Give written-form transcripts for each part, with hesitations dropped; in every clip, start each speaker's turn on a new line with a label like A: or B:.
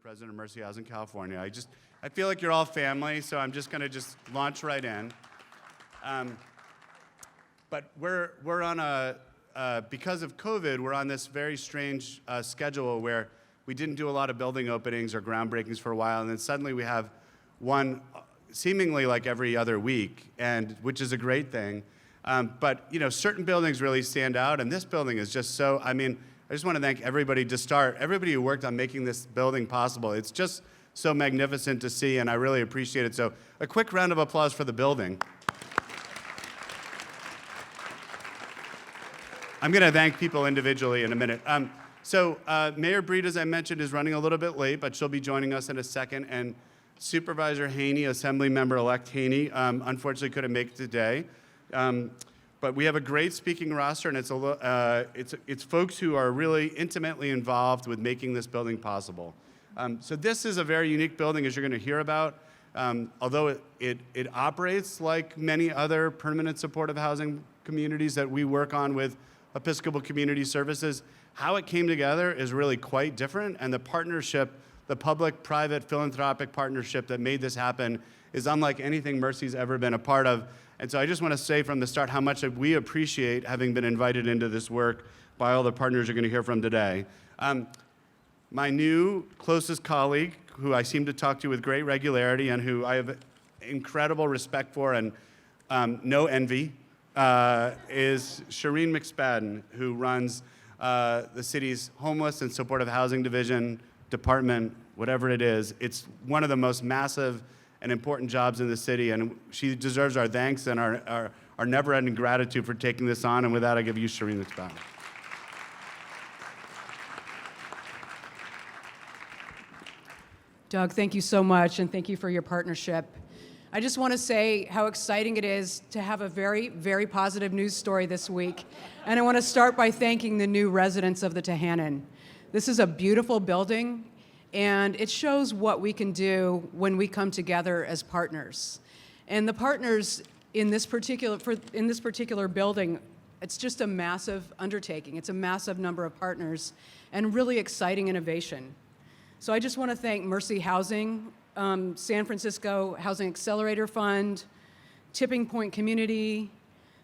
A: president of Mercy Housing California. I feel like you're all family, so I'm just going to launch right in. But we're on because of COVID, we're on this very strange schedule where we didn't do a lot of building openings or groundbreakings for a while, and then suddenly we have one seemingly like every other week, which is a great thing. But certain buildings really stand out, and this building is just so, I just want to thank everybody everybody who worked on making this building possible. It's just so magnificent to see, and I really appreciate it. So a quick round of applause for the building. I'm going to thank people individually in a minute. Mayor Breed, as I mentioned, is running a little bit late, but she'll be joining us in a second. And Supervisor Haney, Assemblymember-elect Haney, unfortunately couldn't make it today. But we have a great speaking roster, and it's folks who are really intimately involved with making this building possible. So this is a very unique building, as you're going to hear about. Although it operates like many other permanent supportive housing communities that we work on with Episcopal Community Services, how it came together is really quite different, and the partnership, the public-private philanthropic partnership that made this happen is unlike anything Mercy's ever been a part of. And so I just want to say from the start how much we appreciate having been invited into this work by all the partners you're going to hear from today. My new closest colleague, who I seem to talk to with great regularity and who I have incredible respect for and no envy, is Shireen McSpadden, who runs the city's homeless and supportive housing division, department, whatever it is. It's one of the most massive and important jobs in the city, and she deserves our thanks and our never-ending gratitude for taking this on. And with that, I give you Shireen McSpadden.
B: Doug, thank you so much, and thank you for your partnership. I just want to say how exciting it is to have a very, very positive news story this week. And I want to start by thanking the new residents of the Tahanan. This is a beautiful building, and it shows what we can do when we come together as partners. And the partners in this particular building, it's just a massive undertaking. It's a massive number of partners and really exciting innovation. So I just want to thank Mercy Housing, San Francisco Housing Accelerator Fund, Tipping Point Community,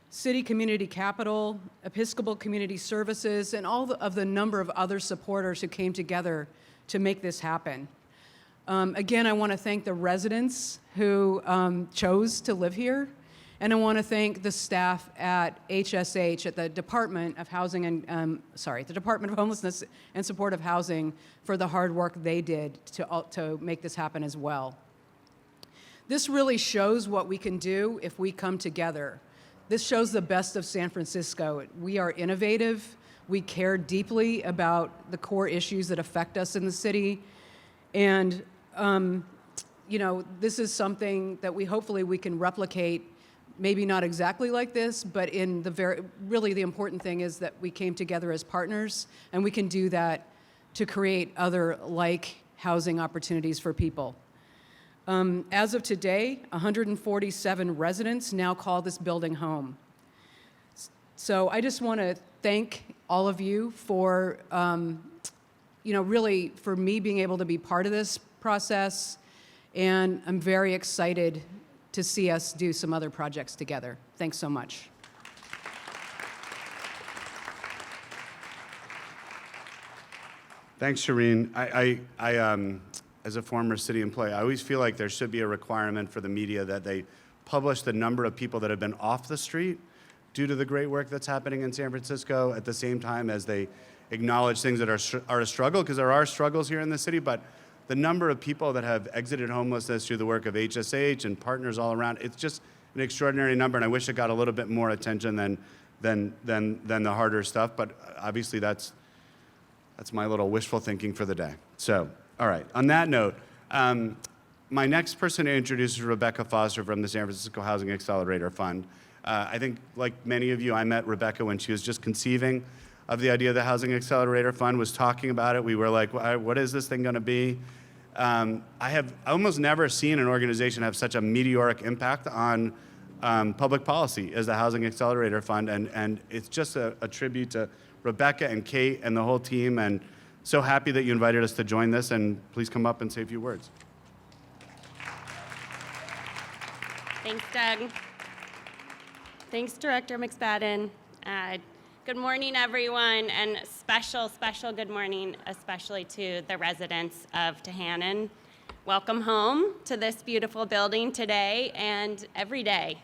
B: City Community Capital, Episcopal Community Services, and all of the number of other supporters who came together to make this happen. Again, I want to thank the residents who chose to live here, and I want to thank the staff at HSH, at the Department of Housing and the Department of Homelessness and Supportive Housing, for the hard work they did to make this happen as well. This really shows what we can do if we come together. This shows the best of San Francisco. We are innovative. We care deeply about the core issues that affect us in the city. And, this is something that hopefully we can replicate, maybe not exactly like this, but really the important thing is that we came together as partners, and we can do that to create other like housing opportunities for people. As of today, 147 residents now call this building home. So I just want to thank all of you for, really for me being able to be part of this process, and I'm very excited to see us do some other projects together. Thanks so much.
A: Thanks, Shireen. I as a former city employee, I always feel like there should be a requirement for the media that they publish the number of people that have been off the street due to the great work that's happening in San Francisco, at the same time as they acknowledge things that are a struggle, because there are struggles here in the city, but the number of people that have exited homelessness through the work of HSH and partners all around, it's just an extraordinary number, and I wish it got a little bit more attention than the harder stuff, but obviously that's my little wishful thinking for the day. So, all right, on that note, my next person to introduce is Rebecca Foster from the San Francisco Housing Accelerator Fund. I think, like many of you, I met Rebecca when she was just conceiving of the idea of the Housing Accelerator Fund, was talking about it. We were like, what is this thing going to be? I have almost never seen an organization have such a meteoric impact on public policy as the Housing Accelerator Fund, and it's just a tribute to Rebecca and Kate and the whole team, and So happy that you invited us to join this, and please come up and say a few words.
C: Thanks, Doug. Thanks, Director McSpadden. Good morning, everyone, and special good morning, especially to the residents of Tahanan. Welcome home to this beautiful building today and every day.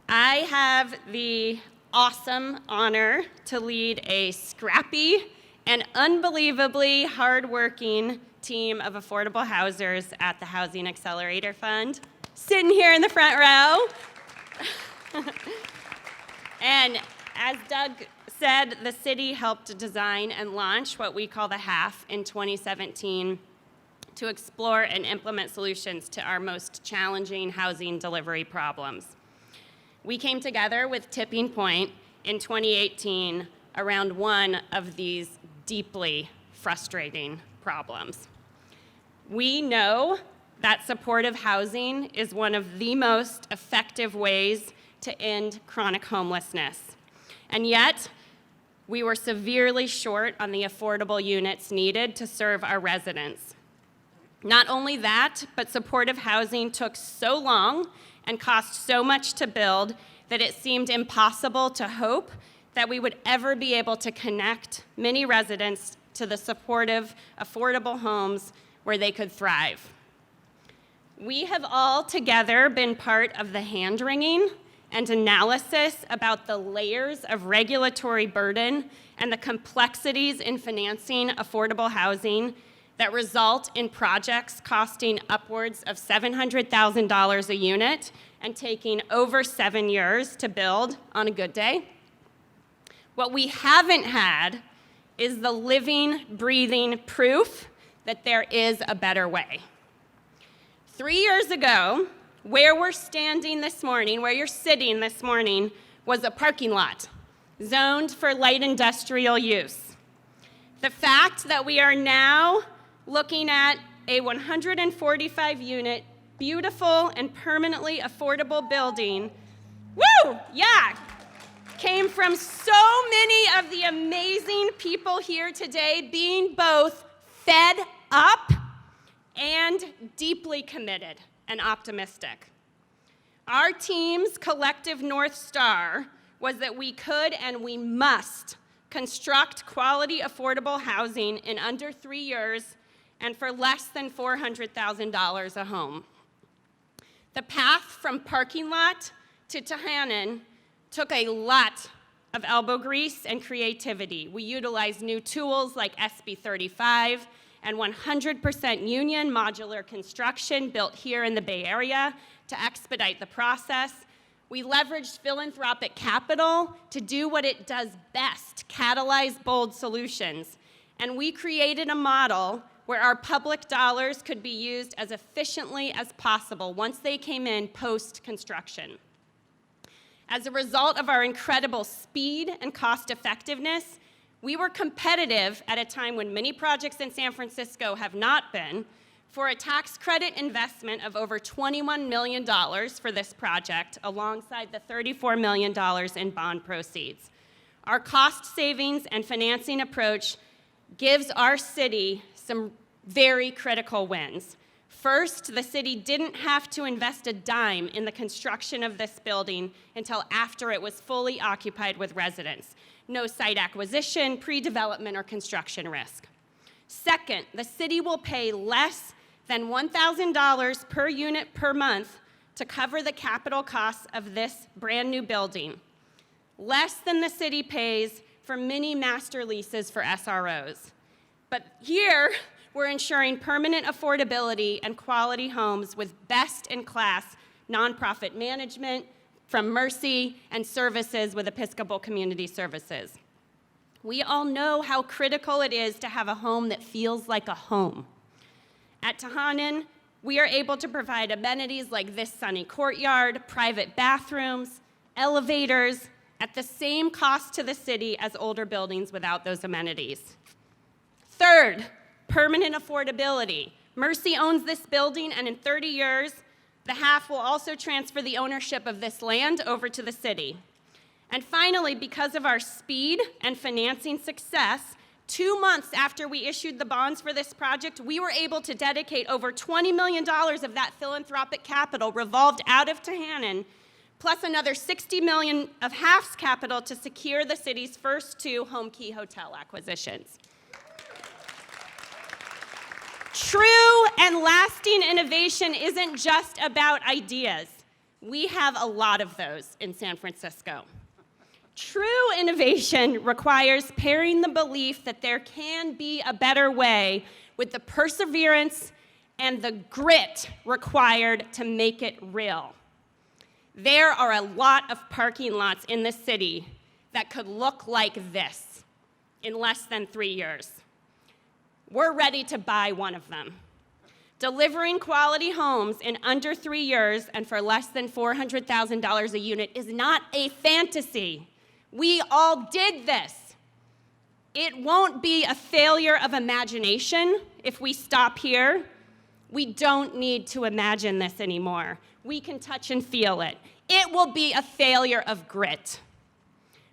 C: I have the awesome honor to lead a scrappy and unbelievably hardworking team of affordable housers at the Housing Accelerator Fund, sitting here in the front row. And as Doug said, the city helped design and launch what we call the HAF in 2017 to explore and implement solutions to our most challenging housing delivery problems. We came together with Tipping Point in 2018 around one of these deeply frustrating problems. We know that supportive housing is one of the most effective ways to end chronic homelessness. And yet, we were severely short on the affordable units needed to serve our residents. Not only that, but supportive housing took so long and cost so much to build that it seemed impossible to hope that we would ever be able to connect many residents to the supportive, affordable homes where they could thrive. We have all together been part of the hand-wringing and analysis about the layers of regulatory burden and the complexities in financing affordable housing that result in projects costing upwards of $700,000 a unit and taking over 7 years to build on a good day. What we haven't had is the living, breathing proof that there is a better way. 3 years ago, where we're standing this morning, where you're sitting this morning, was a parking lot zoned for light industrial use. The fact that we are now looking at a 145-unit, beautiful and permanently affordable building, came from so many of the amazing people here today being both fed up and deeply committed and optimistic. Our team's collective North Star was that we could and we must construct quality, affordable housing in under 3 years and for less than $400,000 a home. The path from parking lot to Tahanan took a lot of elbow grease and creativity. We utilized new tools like SB 35 and 100% union modular construction built here in the Bay Area to expedite the process. We leveraged philanthropic capital to do what it does best, catalyze bold solutions. And we created a model where our public dollars could be used as efficiently as possible once they came in post-construction. As a result of our incredible speed and cost effectiveness, we were competitive at a time when many projects in San Francisco have not been for a tax credit investment of over $21 million for this project, alongside the $34 million in bond proceeds. Our cost savings and financing approach gives our city some very critical wins. First, the city didn't have to invest a dime in the construction of this building until after it was fully occupied with residents. No site acquisition, pre-development, or construction risk. Second, the city will pay less than $1,000 per unit per month to cover the capital costs of this brand new building, less than the city pays for many master leases for SROs. But here, we're ensuring permanent affordability and quality homes with best-in-class nonprofit management from Mercy and services with Episcopal Community Services. We all know how critical it is to have a home that feels like a home. At Tahanan, we are able to provide amenities like this sunny courtyard, private bathrooms, elevators, at the same cost to the city as older buildings without those amenities. Third, permanent affordability. Mercy owns this building, and in 30 years, the HAF will also transfer the ownership of this land over to the city. And finally, because of our speed and financing success, 2 months after we issued the bonds for this project, we were able to dedicate over $20 million of that philanthropic capital revolved out of Tahanan, plus another $60 million of HAF's capital to secure the city's first 2 home key hotel acquisitions. True and lasting innovation isn't just about ideas. We have a lot of those in San Francisco. True innovation requires pairing the belief that there can be a better way with the perseverance and the grit required to make it real. There are a lot of parking lots in the city that could look like this in less than 3 years. We're ready to buy one of them. Delivering quality homes in under 3 years and for less than $400,000 a unit is not a fantasy. We all did this. It won't be a failure of imagination if we stop here. We don't need to imagine this anymore. We can touch and feel it. It will be a failure of grit.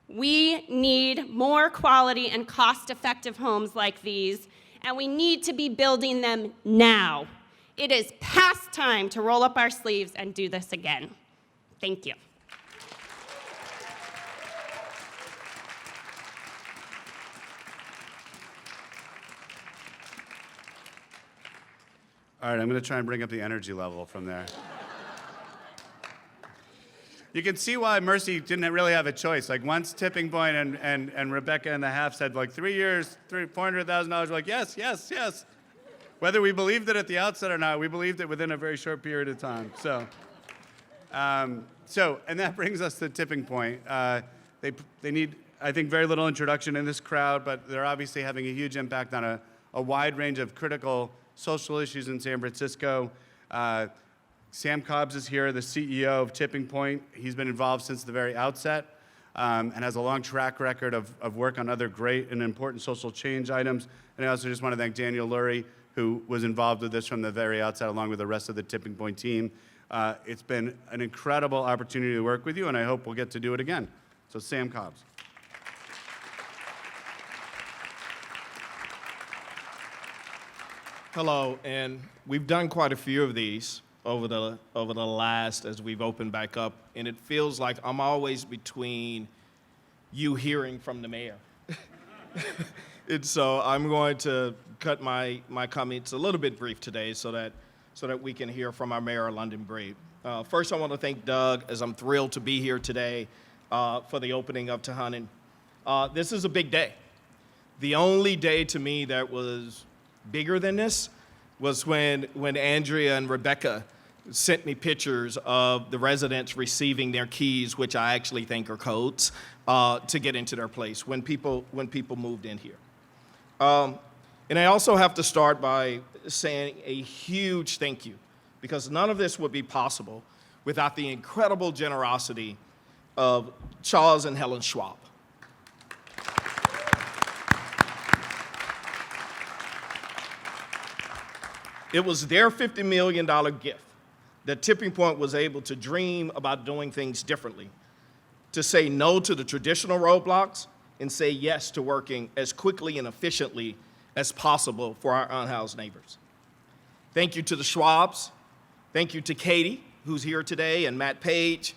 C: We need more quality and cost-effective homes like these, and we need to be building them now. It is past time to roll up our sleeves and do this again. Thank you.
A: All right, I'm going to try and bring up the energy level from there. You can see why Mercy didn't really have a choice. Like once Tipping Point and Rebecca and the HAF said like 3 years, $400,000, we're like, yes, yes, yes. Whether we believed it at the outset or not, we believed it within a very short period of time. And that brings us to Tipping Point. They need, I think, very little introduction in this crowd, but they're obviously having a huge impact on a wide range of critical social issues in San Francisco. Sam Cobbs is here, the CEO of Tipping Point. He's been involved since the very outset and has a long track record of work on other great and important social change items. And I also just want to thank Daniel Lurie, who was involved with this from the very outset, along with the rest of the Tipping Point team. It's been an incredible opportunity to work with you, and I hope we'll get to do it again. So Sam Cobbs.
D: Hello, and we've done quite a few of these over the last as we've opened back up, and it feels like I'm always between you hearing from the mayor. And so I'm going to cut my comments a little bit brief today so that we can hear from our mayor, London Breed. First, I want to thank Doug, as I'm thrilled to be here today for the opening of Tahanan. This is a big day. The only day to me that was bigger than this was when Andrea and Rebecca sent me pictures of the residents receiving their keys, which I actually think are codes, to get into their place when people moved in here. And I also have to start by saying a huge thank you, because none of this would be possible without the incredible generosity of Charles and Helen Schwab. It was their $50 million gift that Tipping Point was able to dream about doing things differently, to say no to the traditional roadblocks and say yes to working as quickly and efficiently as possible for our unhoused neighbors. Thank you to the Schwabs. Thank you to Katie, who's here today, and Matt Page,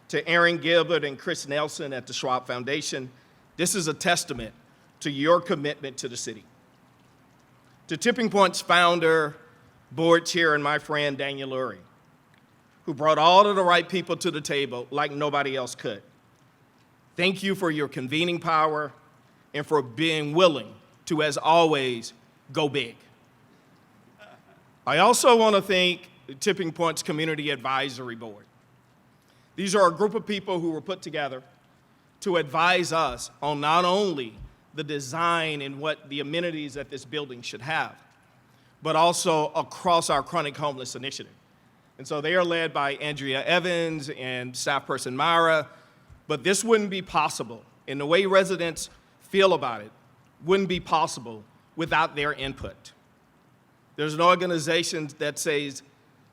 D: to Aaron Gilbert and Chris Nelson at the Schwab Foundation. This is a testament to your commitment to the city. To Tipping Point's founder, board chair, and my friend Daniel Lurie, who brought all of the right people to the table like nobody else could. Thank you for your convening power and for being willing to, as always, go big. I also want to thank Tipping Point's Community Advisory Board. These are a group of people who were put together to advise us on not only the design and what the amenities that this building should have, but also across our chronic homeless initiative. And so they are led by Andrea Evans and staff person Myra, but this wouldn't be possible, and the way residents feel about it wouldn't be possible without their input. There's an organization that says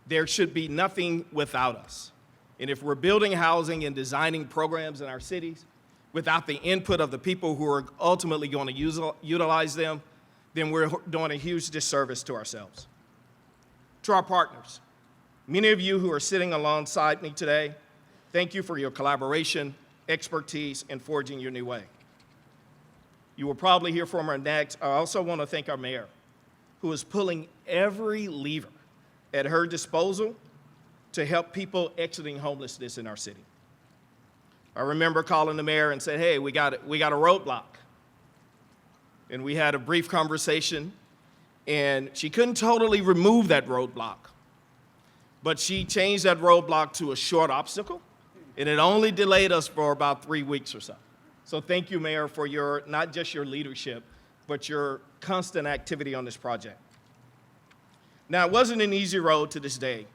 D: there should be nothing without us. And if we're building housing and designing programs in our cities, without the input of the people who are ultimately going to utilize them, then we're doing a huge disservice to ourselves. To our partners, many of you who are sitting alongside me today, thank you for your collaboration, expertise, and forging your new way. You will probably hear from her next. I also want to thank our mayor, who is pulling every lever at her disposal to help people exiting homelessness in our city. I remember calling the mayor and said, hey, we got a roadblock. And we had a brief conversation, and she couldn't totally remove that roadblock, but she changed that roadblock to a short obstacle, and it only delayed us for about 3 weeks or so. So thank you, Mayor, for your, not just your leadership, but your constant activity on this project. Now, it wasn't an easy road to this day,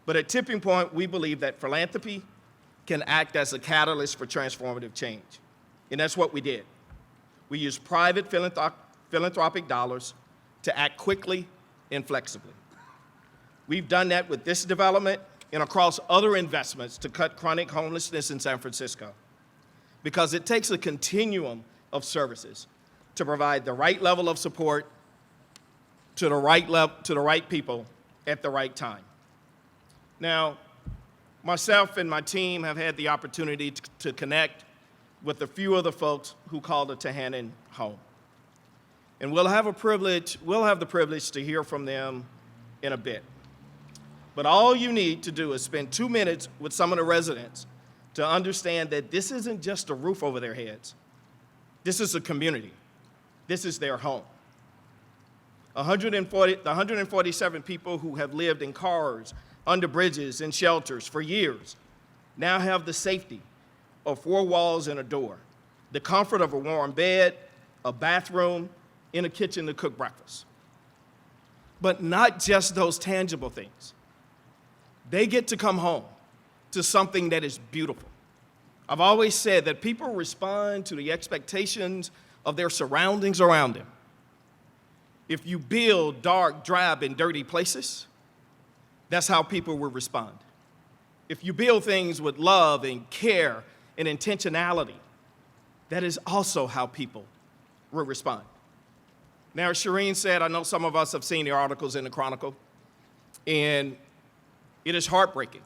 D: but at Tipping Point, we believe that philanthropy can act as a catalyst for transformative change. And that's what we did. We used private philanthropic dollars to act quickly and flexibly. We've done that with this development and across other investments to cut chronic homelessness in San Francisco, because it takes a continuum of services to provide the right level of support to the right people at the right time. Now, myself and my team have had the opportunity to connect with a few of the folks who call the Tahanan home. And we'll have the privilege to hear from them in a bit. But all you need to do is spend 2 minutes with some of the residents to understand that this isn't just a roof over their heads. This is a community. This is their home. The 147 people who have lived in cars, under bridges, and shelters for years now have the safety of 4 walls and a door, the comfort of a warm bed, a bathroom, and a kitchen to cook breakfast. But not just those tangible things. They get to come home to something that is beautiful. I've always said that people respond to the expectations of their surroundings around them. If you build dark, drab, and dirty places, that's how people will respond. If you build things with love and care and intentionality, that is also how people will respond. Now, as Shireen said, I know some of us have seen the articles in the Chronicle, and it is heartbreaking.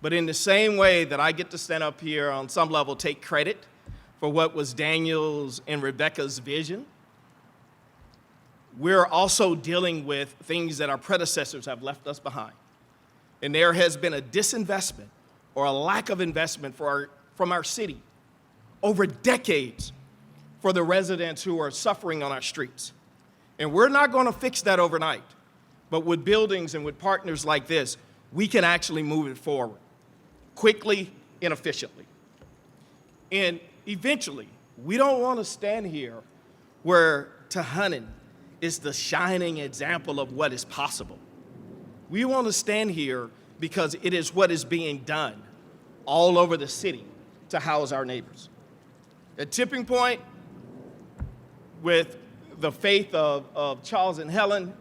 D: But in the same way that I get to stand up here on some level, take credit for what was Daniel's and Rebecca's vision, we're also dealing with things that our predecessors have left us behind. And there has been a disinvestment or a lack of investment from our city over decades for the residents who are suffering on our streets. And we're not going to fix that overnight. But with buildings and with partners like this, we can actually move it forward quickly and efficiently. And eventually, we don't want to stand here where Tahanan is the shining example of what is possible. We want to stand here because it is what is being done all over the city to house our neighbors. At Tipping Point, with the faith of Charles and Helen,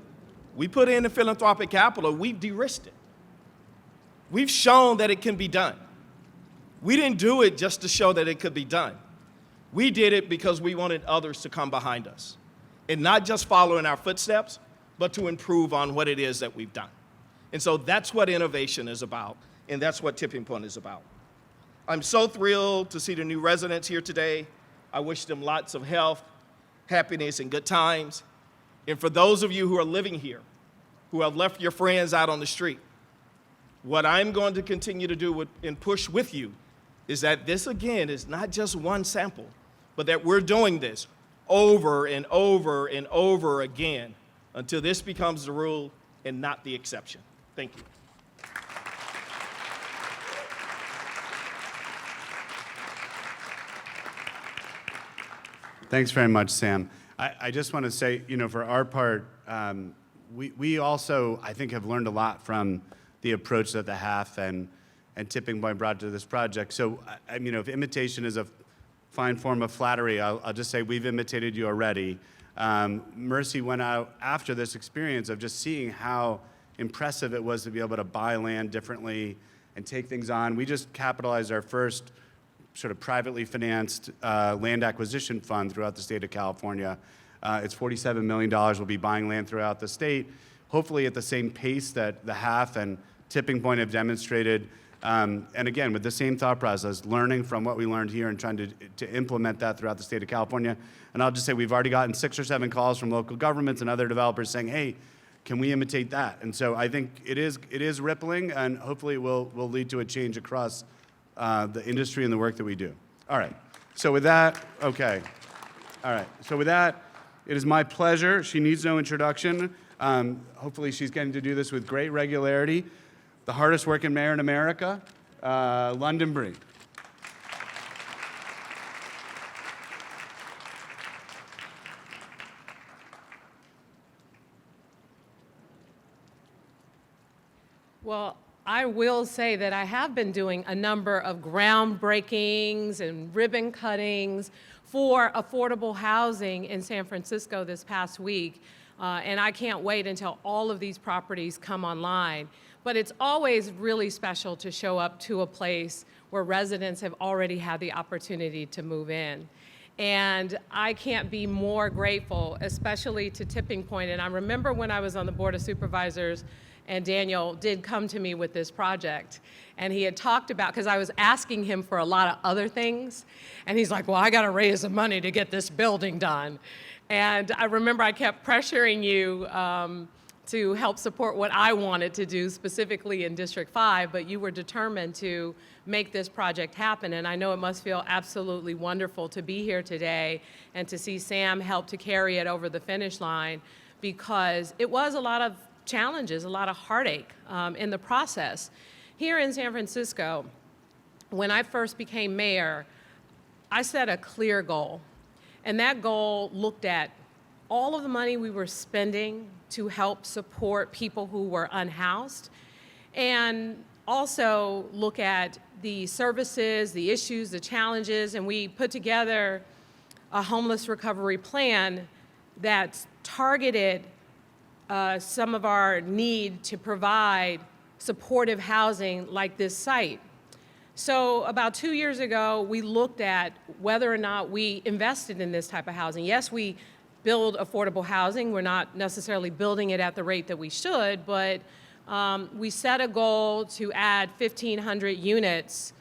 D: we put in the philanthropic capital, we've de-risked it. We've shown that it can be done. We didn't do it just to show that it could be done. We did it because we wanted others to come behind us and not just follow in our footsteps, but to improve on what it is that we've done. And so that's what innovation is about, and that's what Tipping Point is about. I'm so thrilled to see the new residents here today. I wish them lots of health, happiness, and good times. And for those of you who are living here, who have left your friends out on the street, what I'm going to continue to do and push with you is that this, again, is not just one sample, but that we're doing this over and over and over again until this becomes the rule and not the exception. Thank you.
A: Thanks very much, Sam. I just want to say, for our part, we also, I think, have learned a lot from the approach that the HAF and Tipping Point brought to this project. So, if imitation is a fine form of flattery, I'll just say we've imitated you already. Mercy went out after this experience of just seeing how impressive it was to be able to buy land differently and take things on. We just capitalized our first sort of privately financed land acquisition fund throughout the state of California. It's $47 million. We'll be buying land throughout the state, hopefully at the same pace that the HAF and Tipping Point have demonstrated. And again, with the same thought process, learning from what we learned here and trying to implement that throughout the state of California. And I'll just say we've already gotten 6 or 7 calls from local governments and other developers saying, hey, can we imitate that? And so I think it is rippling, and hopefully it will lead to a change across the industry and the work that we do. All right. So with that, okay. All right. So with that, it is my pleasure. She needs no introduction. Hopefully she's getting to do this with great regularity. The hardest working mayor in America, London Bree.
E: Well, I will say that I have been doing a number of groundbreakings and ribbon cuttings for affordable housing in San Francisco this past week, and I can't wait until all of these properties come online. But it's always really special to show up to a place where residents have already had the opportunity to move in. And I can't be more grateful, especially to Tipping Point. And I remember when I was on the Board of Supervisors and Daniel did come to me with this project. And he had talked about, because I was asking him for a lot of other things, and he's like, well, I gotta raise the money to get this building done. And I remember I kept pressuring you to help support what I wanted to do, specifically in District 5, but you were determined to make this project happen. And I know it must feel absolutely wonderful to be here today and to see Sam help to carry it over the finish line, because it was a lot of challenges, a lot of heartache in the process. Here in San Francisco, when I first became mayor, I set a clear goal. And that goal looked at all of the money we were spending to help support people who were unhoused, and also look at the services, the issues, the challenges, and we put together a homeless recovery plan that targeted some of our need to provide supportive housing like this site. So about 2 years ago, we looked at whether or not we invested in this type of housing. Yes, we build affordable housing. We're not necessarily building it at the rate that we should, but we set a goal to add 1,500 units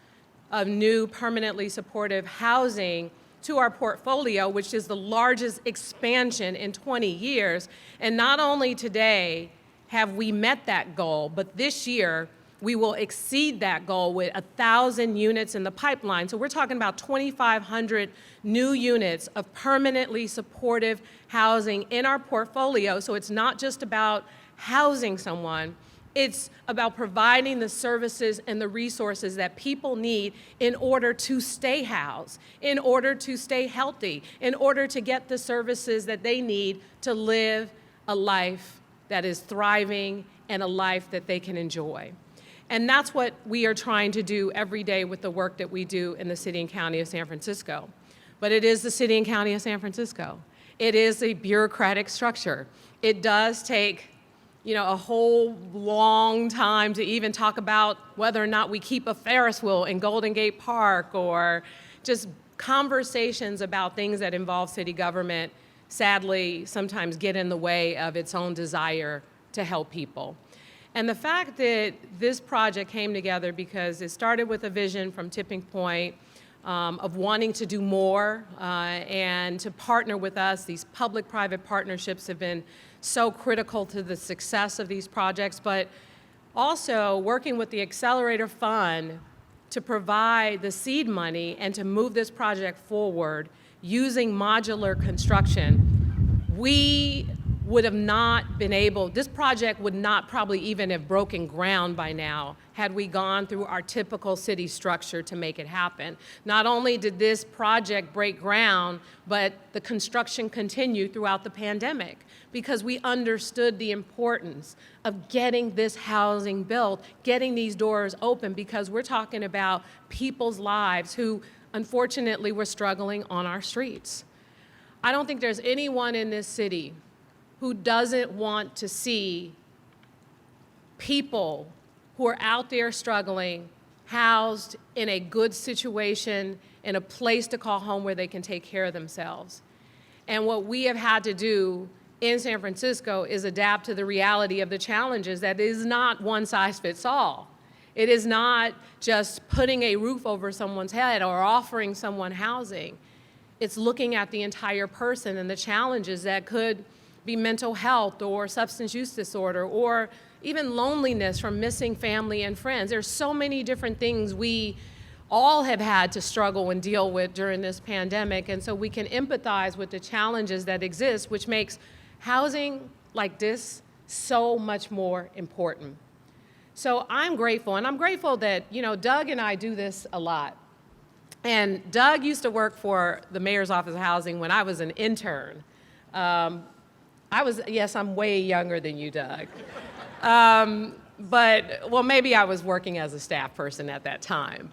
E: of new permanently supportive housing to our portfolio, which is the largest expansion in 20 years. And not only today have we met that goal, but this year we will exceed that goal with 1,000 units in the pipeline. So we're talking about 2,500 new units of permanently supportive housing in our portfolio. So it's not just about housing someone, it's about providing the services and the resources that people need in order to stay housed, in order to stay healthy, in order to get the services that they need to live a life that is thriving and a life that they can enjoy. And that's what we are trying to do every day with the work that we do in the City and County of San Francisco. But it is the City and County of San Francisco. It is a bureaucratic structure. It does take, a whole long time to even talk about whether or not we keep a Ferris wheel in Golden Gate Park, or just conversations about things that involve city government, sadly, sometimes get in the way of its own desire to help people. And the fact that this project came together because it started with a vision from Tipping Point of wanting to do more and to partner with us. These public-private partnerships have been so critical to the success of these projects, but also working with the Accelerator Fund to provide the seed money and to move this project forward using modular construction. We would have not been able, this project would not probably even have broken ground by now had we gone through our typical city structure to make it happen. Not only did this project break ground, but the construction continued throughout the pandemic because we understood the importance of getting this housing built, getting these doors open, because we're talking about people's lives who unfortunately were struggling on our streets. I don't think there's anyone in this city who doesn't want to see people who are out there struggling housed in a good situation, in a place to call home where they can take care of themselves. And what we have had to do in San Francisco is adapt to the reality of the challenges that is not one size fits all. It is not just putting a roof over someone's head or offering someone housing. It's looking at the entire person and the challenges that could be mental health or substance use disorder or even loneliness from missing family and friends. There's so many different things we all have had to struggle and deal with during this pandemic, and so we can empathize with the challenges that exist, which makes housing like this so much more important. So I'm grateful, and I'm grateful that, Doug and I do this a lot. And Doug used to work for the Mayor's Office of Housing when I was an intern. Yes, I'm way younger than you, Doug. Maybe I was working as a staff person at that time.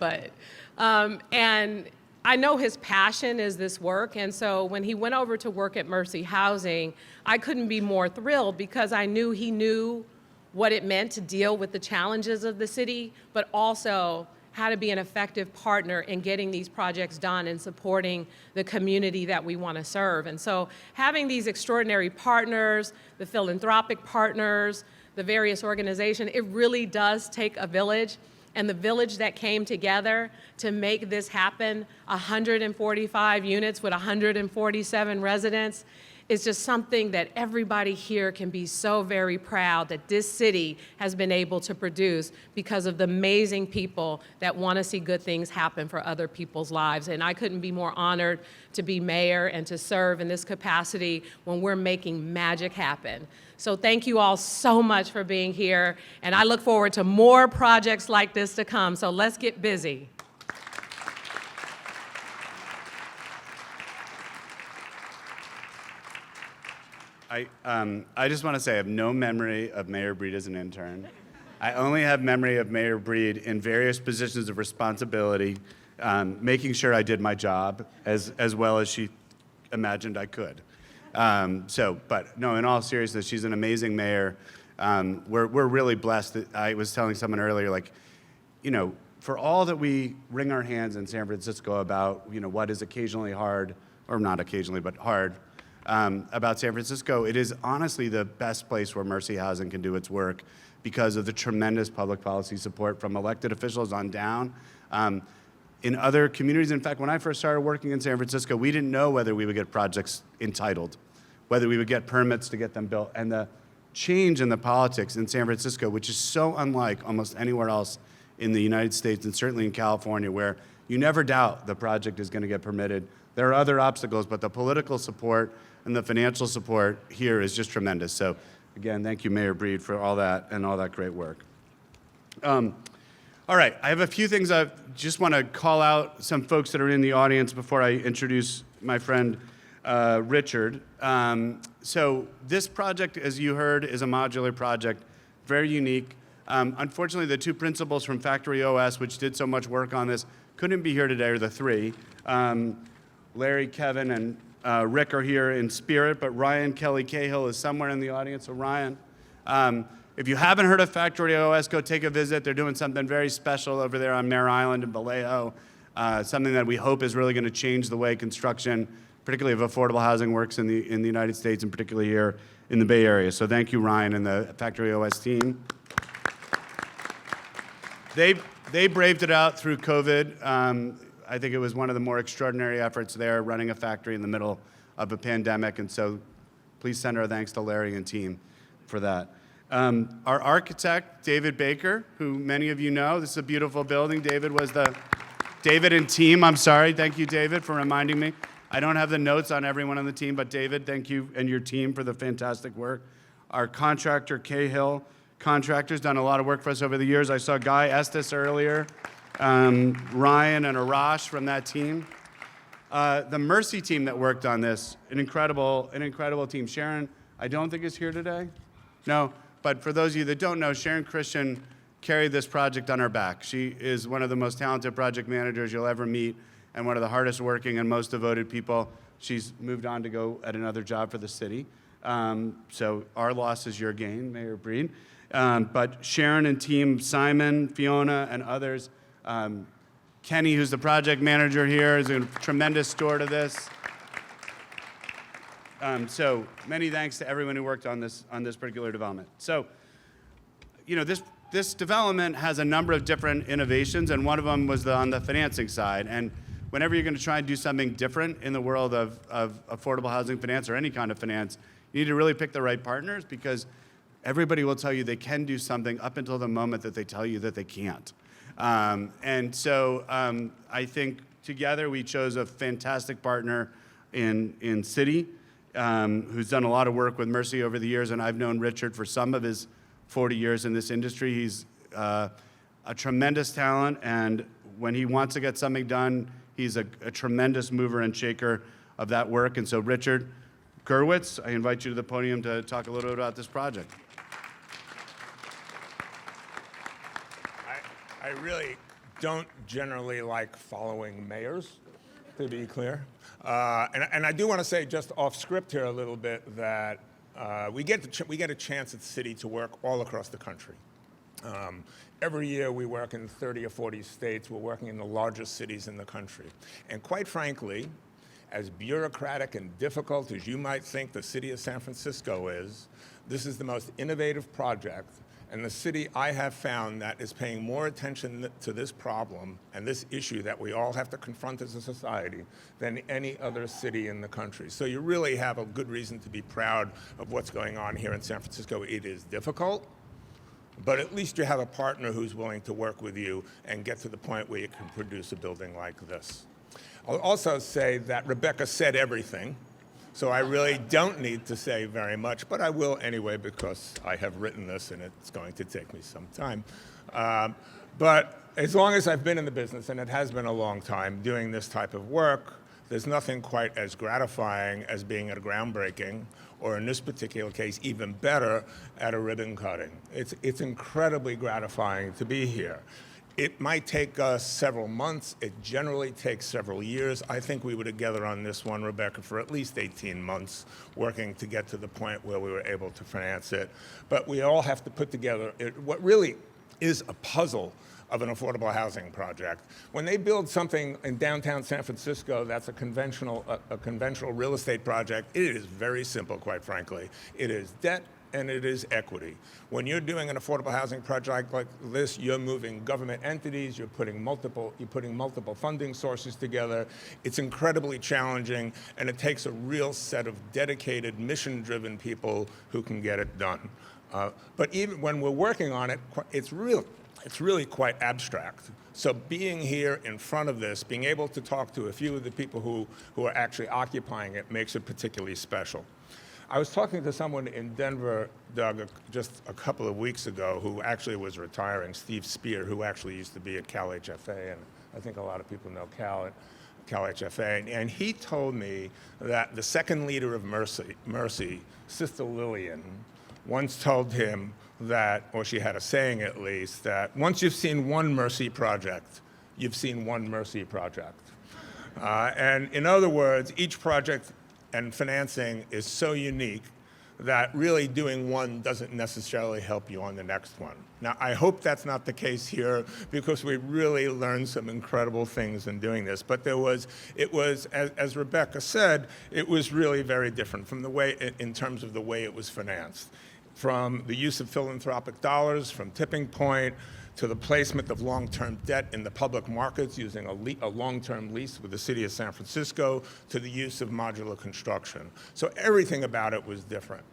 E: And I know his passion is this work, and so when he went over to work at Mercy Housing, I couldn't be more thrilled because I knew he knew what it meant to deal with the challenges of the city, but also how to be an effective partner in getting these projects done and supporting the community that we want to serve. And so having these extraordinary partners, the philanthropic partners, the various organizations, it really does take a village. And the village that came together to make this happen, 145 units with 147 residents, is just something that everybody here can be so very proud that this city has been able to produce because of the amazing people that want to see good things happen for other people's lives. And I couldn't be more honored to be mayor and to serve in this capacity when we're making magic happen. So thank you all so much for being here, and I look forward to more projects like this to come, so let's get busy.
A: I just want to say I have no memory of Mayor Breed as an intern. I only have memory of Mayor Breed in various positions of responsibility, making sure I did my job as well as she imagined I could. But no, in all seriousness, she's an amazing mayor. We're really blessed. I was telling someone earlier, for all that we wring our hands in San Francisco about, what is occasionally hard, or not occasionally, but hard, about San Francisco, it is honestly the best place where Mercy Housing can do its work because of the tremendous public policy support from elected officials on down. In other communities, in fact, when I first started working in San Francisco, we didn't know whether we would get projects entitled, whether we would get permits to get them built. And the change in the politics in San Francisco, which is so unlike almost anywhere else in the United States and certainly in California, where you never doubt the project is going to get permitted. There are other obstacles, but the political support and the financial support here is just tremendous. So again, thank you, Mayor Breed, for all that and all that great work. All right, I have a few things I just want to call out some folks that are in the audience before I introduce my friend Richard. So this project, as you heard, is a modular project, very unique. Unfortunately, the two principals from Factory OS, which did so much work on this, couldn't be here today, or the three. Larry, Kevin, and Rick are here in spirit, but Ryan Kelly Cahill is somewhere in the audience. So Ryan, if you haven't heard of Factory OS, go take a visit. They're doing something very special over there on Mare Island in Vallejo, something that we hope is really going to change the way construction, particularly of affordable housing, works in the United States, and particularly here in the Bay Area. So thank you, Ryan, and the Factory OS team. They braved it out through COVID. I think it was one of the more extraordinary efforts there, running a factory in the middle of a pandemic, and so please send our thanks to Larry and team for that. Our architect, David Baker, who many of you know, this is a beautiful building. David and team, I'm sorry. Thank you, David, for reminding me. I don't have the notes on everyone on the team, but David, thank you and your team for the fantastic work. Our contractor, Cahill Contractors, done a lot of work for us over the years. I saw Guy Estes earlier, Ryan and Arash from that team. The Mercy team that worked on this, an incredible team. Sharon, I don't think is here today. No, but for those of you that don't know, Sharon Christian carried this project on her back. She is one of the most talented project managers you'll ever meet and one of the hardest working and most devoted people. She's moved on to go at another job for the city. So our loss is your gain, Mayor Breed. But Sharon and team, Simon, Fiona, and others Kenny, who's the project manager here, is a tremendous steward of this. So many thanks to everyone who worked on this particular development. So, you know, this development has a number of different innovations, and one of them was on the financing side. And whenever you're going to try and do something different in the world of affordable housing finance or any kind of finance, you need to really pick the right partners, because everybody will tell you they can do something up until the moment that they tell you that they can't. And so I think together we chose a fantastic partner in Citi, who's done a lot of work with Mercy over the years, and I've known Richard for some of his 40 years in this industry. He's a tremendous talent, and when he wants to get something done, he's a tremendous mover and shaker of that work. And so Richard Gerwitz, I invite you to the podium to talk a little bit about this project.
F: I really don't generally like following mayors, to be clear. And I do want to say, just off script here a little bit, that we get a chance at Citi to work all across the country. Every year we work in 30 or 40 states. We're working in the largest cities in the country. And quite frankly, as bureaucratic and difficult as you might think the city of San Francisco is, this is the most innovative project. And the city, I have found, that is paying more attention to this problem and this issue that we all have to confront as a society than any other city in the country. So you really have a good reason to be proud of what's going on here in San Francisco. It is difficult, but at least you have a partner who's willing to work with you and get to the point where you can produce a building like this. I'll also say that Rebecca said everything. So I really don't need to say very much, but I will anyway, because I have written this and it's going to take me some time. But as long as I've been in the business, and it has been a long time, doing this type of work, there's nothing quite as gratifying as being at a groundbreaking, or in this particular case, even better, at a ribbon cutting. It's incredibly gratifying to be here. It might take us several months. It generally takes several years. I think we were together on this one, Rebecca, for at least 18 months, working to get to the point where we were able to finance it. But we all have to put together what really is a puzzle of an affordable housing project. When they build something in downtown San Francisco that's a conventional real estate project, it is very simple, quite frankly. It is debt and it is equity. When you're doing an affordable housing project like this, you're moving government entities, you're putting multiple funding sources together. It's incredibly challenging, and it takes a real set of dedicated, mission-driven people who can get it done. But even when we're working on it, it's really quite abstract. So being here in front of this, being able to talk to a few of the people who are actually occupying it makes it particularly special. I was talking to someone in Denver, Doug, just a couple of weeks ago, who actually was retiring, Steve Spear, who actually used to be at Cal HFA, and I think a lot of people know Cal HFA, and he told me that the second leader of Mercy, Sister Lillian, once told him that, or she had a saying at least, that once you've seen one Mercy project, you've seen one Mercy project. And in other words, each project and financing is so unique that really doing one doesn't necessarily help you on the next one. Now, I hope that's not the case here, because we really learned some incredible things in doing this. But it was, as Rebecca said, it was really very different from the way, in terms of the way it was financed. From the use of philanthropic dollars, from tipping point, to the placement of long-term debt in the public markets using a long-term lease with the city of San Francisco, to the use of modular construction. So everything about it was different.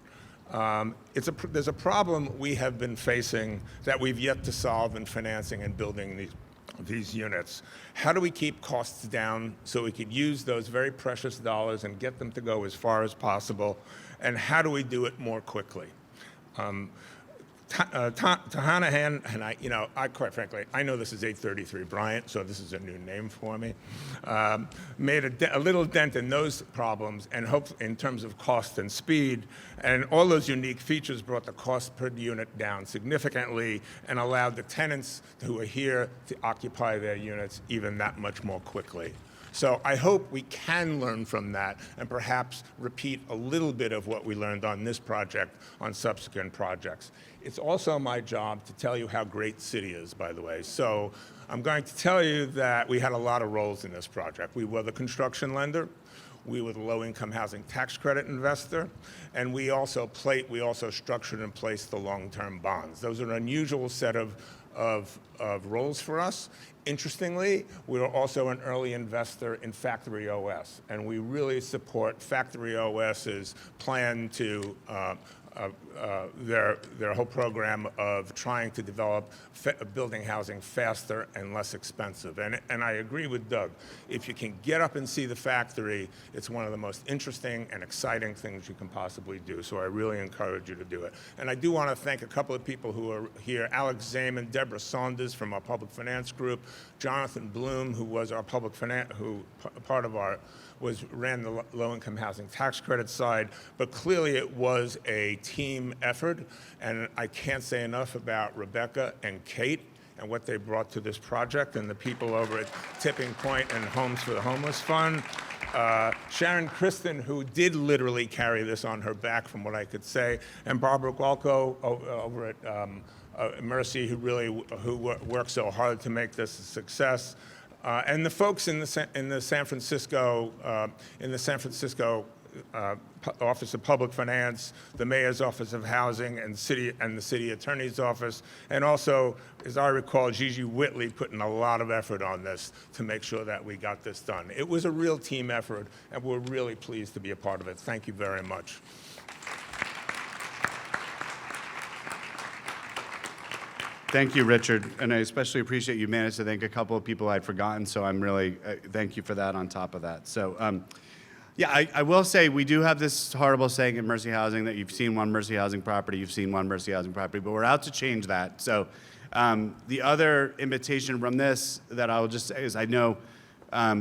F: There's a problem we have been facing that we've yet to solve in financing and building these units. How do we keep costs down so we could use those very precious dollars and get them to go as far as possible? And how do we do it more quickly? Tahanan, and I quite frankly, I know this is 833 Bryant, so this is a new name for me, made a little dent in those problems, and hope in terms of cost and speed, and all those unique features brought the cost per unit down significantly and allowed the tenants who are here to occupy their units even that much more quickly. So I hope we can learn from that and perhaps repeat a little bit of what we learned on this project on subsequent projects. It's also my job to tell you how great Citi is, by the way. So I'm going to tell you that we had a lot of roles in this project. We were the construction lender, we were the low-income housing tax credit investor, and we also structured and placed the long-term bonds. Those are an unusual set of roles for us. Interestingly, we were also an early investor in Factory OS, and we really support Factory OS's plan to their whole program of trying to develop building housing faster and less expensive. And I agree with Doug. If you can get up and see the factory, it's one of the most interesting and exciting things you can possibly do. So I really encourage you to do it. And I do want to thank a couple of people who are here: Alex Zaman, Deborah Saunders from our public finance group, Jonathan Bloom, who was our public finance, ran the low-income housing tax credit side, but clearly it was a team effort, and I can't say enough about Rebecca and Kate and what they brought to this project, and the people over at Tipping Point and Homes for the Homeless Fund. Sharon Kristen, who did literally carry this on her back, from what I could say, and Barbara Gualco over at Mercy, who worked so hard to make this a success. And the folks in the San Francisco Office of Public Finance, the Mayor's Office of Housing, and the City Attorney's Office, and also, as I recall, Gigi Whitley put in a lot of effort on this to make sure that we got this done. It was a real team effort, and we're really pleased to be a part of it. Thank you very much.
A: Thank you, Richard, and I especially appreciate you managed to thank a couple of people I'd forgotten, so I'm really, thank you for that on top of that. So, yeah, I will say we do have this horrible saying at Mercy Housing that you've seen one Mercy Housing property, you've seen one Mercy Housing property, but we're out to change that. So the other invitation from this that I will just say is I know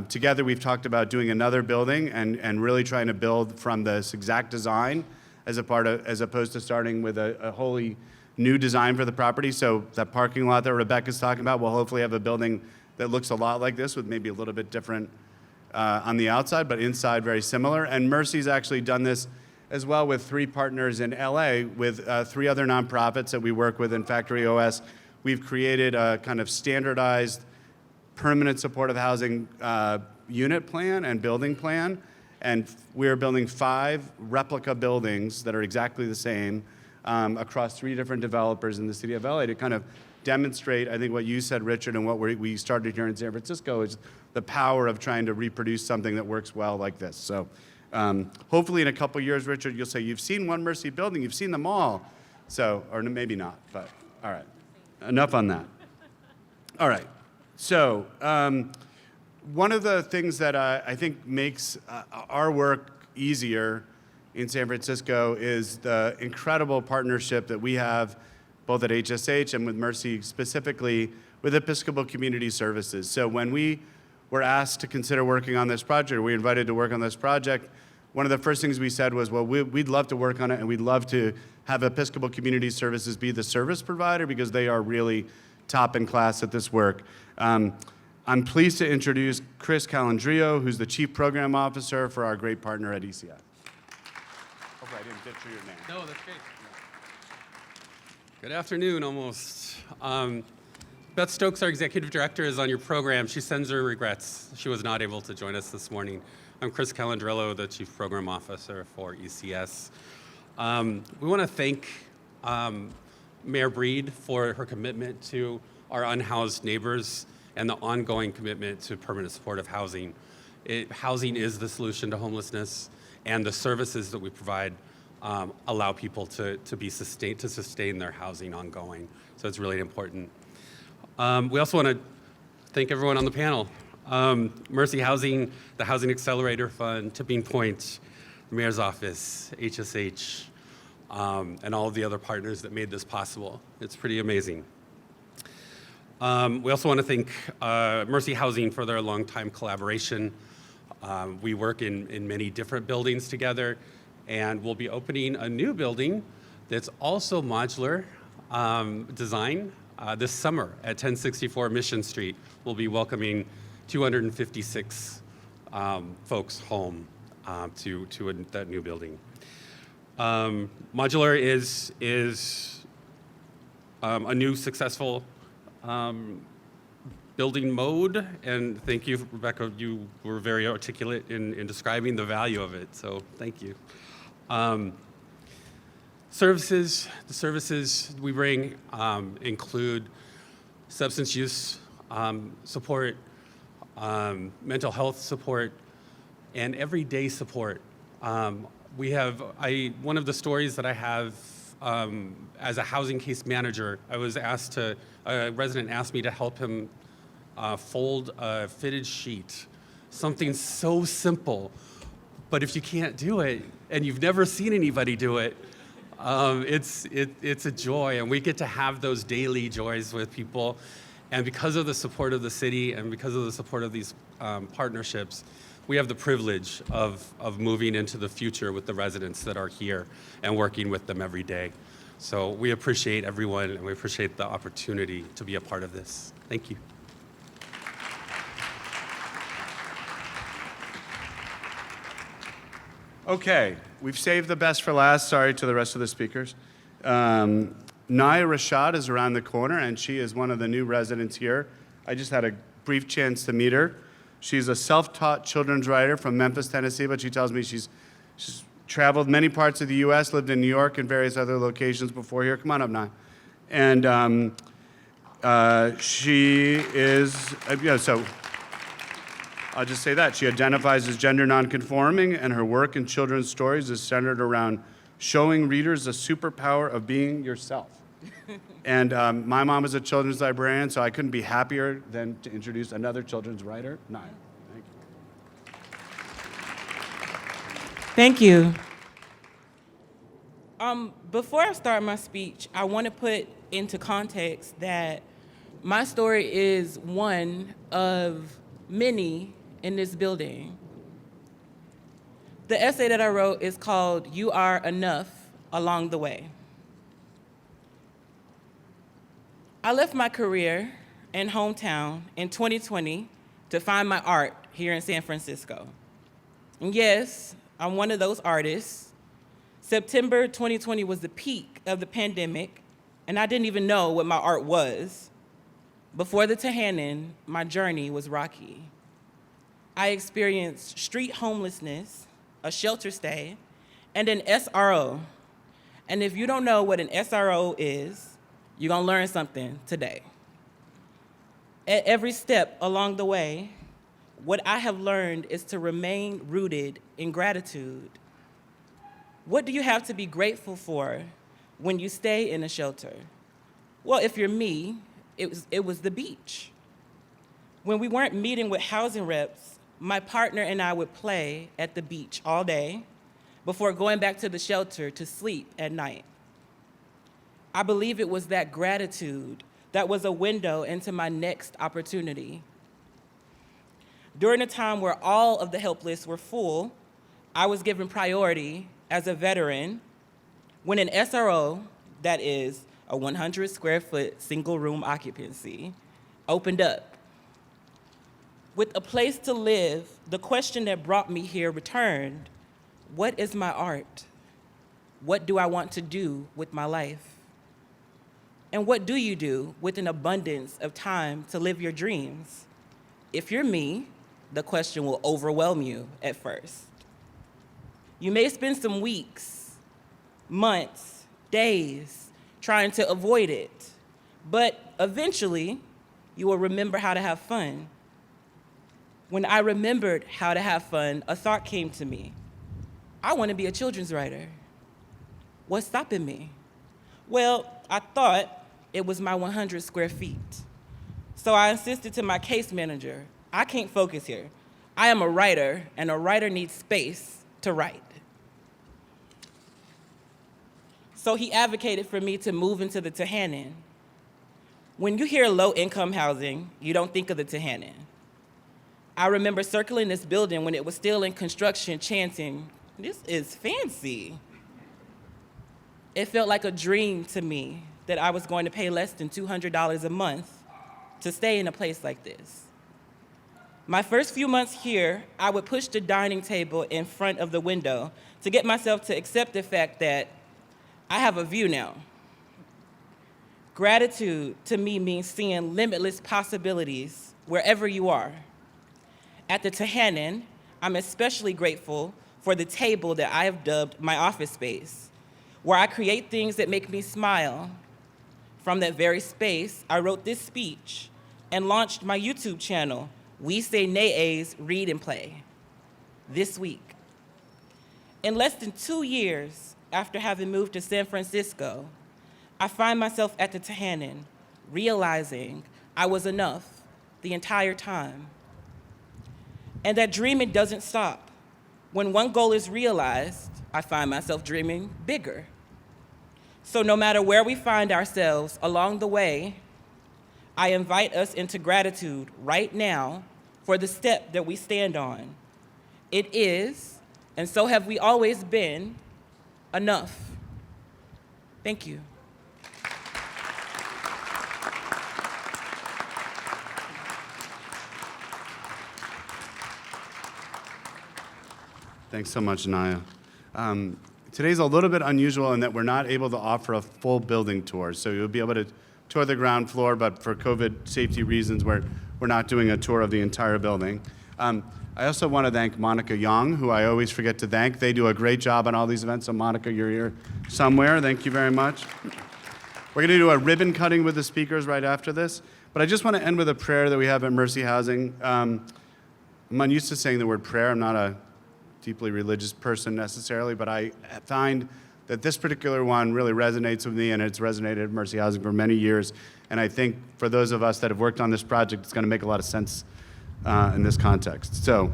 A: together we've talked about doing another building and really trying to build from this exact design as opposed to starting with a wholly new design for the property. So that parking lot that Rebecca's talking about will hopefully have a building that looks a lot like this with maybe a little bit different on the outside, but inside very similar. And Mercy's actually done this as well with 3 partners in LA with 3 other nonprofits that we work with in Factory OS. We've created a kind of standardized permanent supportive housing unit plan and building plan. And we're building 5 replica buildings that are exactly the same across 3 different developers in the city of LA to kind of demonstrate, I think, what you said, Richard, and what we started here in San Francisco is the power of trying to reproduce something that works well like this. So hopefully in a couple years, Richard, you'll say, you've seen one Mercy building, you've seen them all. So, or maybe not, but all right. Enough on that. All right. So one of the things that I think makes our work easier in San Francisco is the incredible partnership that we have both at HSH and with Mercy specifically with Episcopal Community Services. So when we were asked to consider working on this project, or we invited to work on this project, one of the first things we said was, well, we'd love to work on it and we'd love to have Episcopal Community Services be the service provider because they are really top in class at this work. I'm pleased to introduce Chris Calandrio, who's the Chief Program Officer for our great partner at ECI. Hopefully I didn't butcher your name.
G: No, that's great. Good afternoon, almost. Beth Stokes, our Executive Director, is on your program. She sends her regrets. She was not able to join us this morning. I'm Chris Calandrello, the Chief Program Officer for ECS. We want to thank Mayor Breed for her commitment to our unhoused neighbors and the ongoing commitment to permanent supportive housing. Housing is the solution to homelessness, and the services that we provide allow people to sustain their housing ongoing. So it's really important. We also want to thank everyone on the panel. Mercy Housing, the Housing Accelerator Fund, Tipping Point, the Mayor's Office, HSH, and all of the other partners that made this possible. It's pretty amazing. We also want to thank Mercy Housing for their longtime collaboration. We work in many different buildings together, and we'll be opening a new building that's also modular design this summer at 1064 Mission Street. We'll be welcoming 256 folks home to that new building. Modular is a new successful building mode, and thank you, Rebecca, you were very articulate in describing the value of it, so thank you. The services we bring include substance use support, mental health support, and everyday support. One of the stories that I have as a housing case manager, a resident asked me to help him fold a fitted sheet. Something so simple, but if you can't do it, and you've never seen anybody do it, it's a joy, and we get to have those daily joys with people. And because of the support of the city and because of the support of these partnerships, we have the privilege of moving into the future with the residents that are here and working with them every day. So we appreciate everyone, and we appreciate the opportunity to be a part of this. Thank you.
A: Okay, we've saved the best for last. Sorry to the rest of the speakers. Naya Rashad is around the corner, and she is one of the new residents here. I just had a brief chance to meet her. She's a self-taught children's writer from Memphis, Tennessee, but she tells me she's traveled many parts of the U.S., lived in New York and various other locations before here. Come on up, Naya. And she is, so I'll just say that. She identifies as gender nonconforming, and her work in children's stories is centered around showing readers the superpower of being yourself. And my mom is a children's librarian, so I couldn't be happier than to introduce another children's writer, Naya. Thank you.
H: Thank you. Before I start my speech, I want to put into context that my story is one of many in this building. The essay that I wrote is called "You Are Enough Along the Way." I left my career and hometown in 2020 to find my art here in San Francisco. And yes, I'm one of those artists. September 2020 was the peak of the pandemic, and I didn't even know what my art was. Before the Tahanan, my journey was rocky. I experienced street homelessness, a shelter stay, and an SRO. And if you don't know what an SRO is, you're gonna learn something today. At every step along the way, what I have learned is to remain rooted in gratitude. What do you have to be grateful for when you stay in a shelter? Well, if you're me, it was the beach. When we weren't meeting with housing reps, my partner and I would play at the beach all day before going back to the shelter to sleep at night. I believe it was that gratitude that was a window into my next opportunity. During a time where all of the helpless were full, I was given priority as a veteran when an SRO, that is a 100 square foot single room occupancy, opened up. With a place to live, the question that brought me here returned: what is my art? What do I want to do with my life? And what do you do with an abundance of time to live your dreams? If you're me, the question will overwhelm you at first. You may spend some weeks, months, days trying to avoid it, but eventually you will remember how to have fun. When I remembered how to have fun, a thought came to me. I want to be a children's writer. What's stopping me? Well, I thought it was my 100 square feet. So I insisted to my case manager, I can't focus here. I am a writer, and a writer needs space to write. So he advocated for me to move into the Tahanan. When you hear low-income housing, you don't think of the Tahanan. I remember circling this building when it was still in construction, chanting, "This is fancy." It felt like a dream to me that I was going to pay less than $200 a month to stay in a place like this. My first few months here, I would push the dining table in front of the window to get myself to accept the fact that I have a view now. Gratitude to me means seeing limitless possibilities wherever you are. At the Tahanan, I'm especially grateful for the table that I have dubbed my office space, where I create things that make me smile. From that very space, I wrote this speech and launched my YouTube channel, We Say Nay-A's Read and Play, this week. In less than 2 years after having moved to San Francisco, I find myself at the Tahanan, realizing I was enough the entire time. And that dreaming doesn't stop. When one goal is realized, I find myself dreaming bigger. So no matter where we find ourselves along the way, I invite us into gratitude right now for the step that we stand on. It is, and so have we always been, enough. Thank you.
A: Thanks so much, Naya. Today's a little bit unusual in that we're not able to offer a full building tour. So you'll be able to tour the ground floor, but for COVID safety reasons, we're not doing a tour of the entire building. I also want to thank Monica Young, who I always forget to thank. They do a great job on all these events. So Monica, you're here somewhere. Thank you very much. We're going to do a ribbon cutting with the speakers right after this. But I just want to end with a prayer that we have at Mercy Housing. I'm unused to saying the word prayer. I'm not a deeply religious person necessarily, but I find that this particular one really resonates with me, and it's resonated at Mercy Housing for many years. And I think for those of us that have worked on this project, it's going to make a lot of sense in this context. So,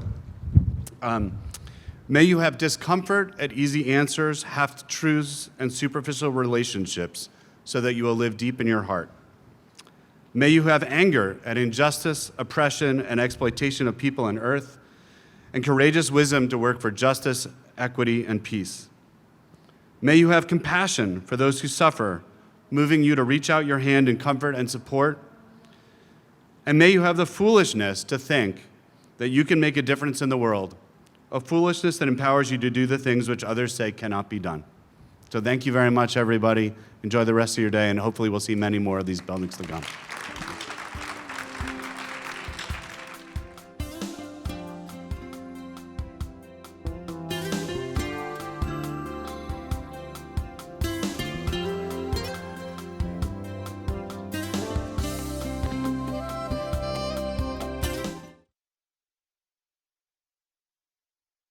A: may you have discomfort at easy answers, half-truths, and superficial relationships, so that you will live deep in your heart. May you have anger at injustice, oppression, and exploitation of people on earth, and courageous wisdom to work for justice, equity, and peace. May you have compassion for those who suffer, moving you to reach out your hand in comfort and support. And may you have the foolishness to think that you can make a difference in the world, a foolishness that empowers you to do the things which others say cannot be done. So thank you very much, everybody. Enjoy the rest of your day, and hopefully we'll see many more of these buildings to come.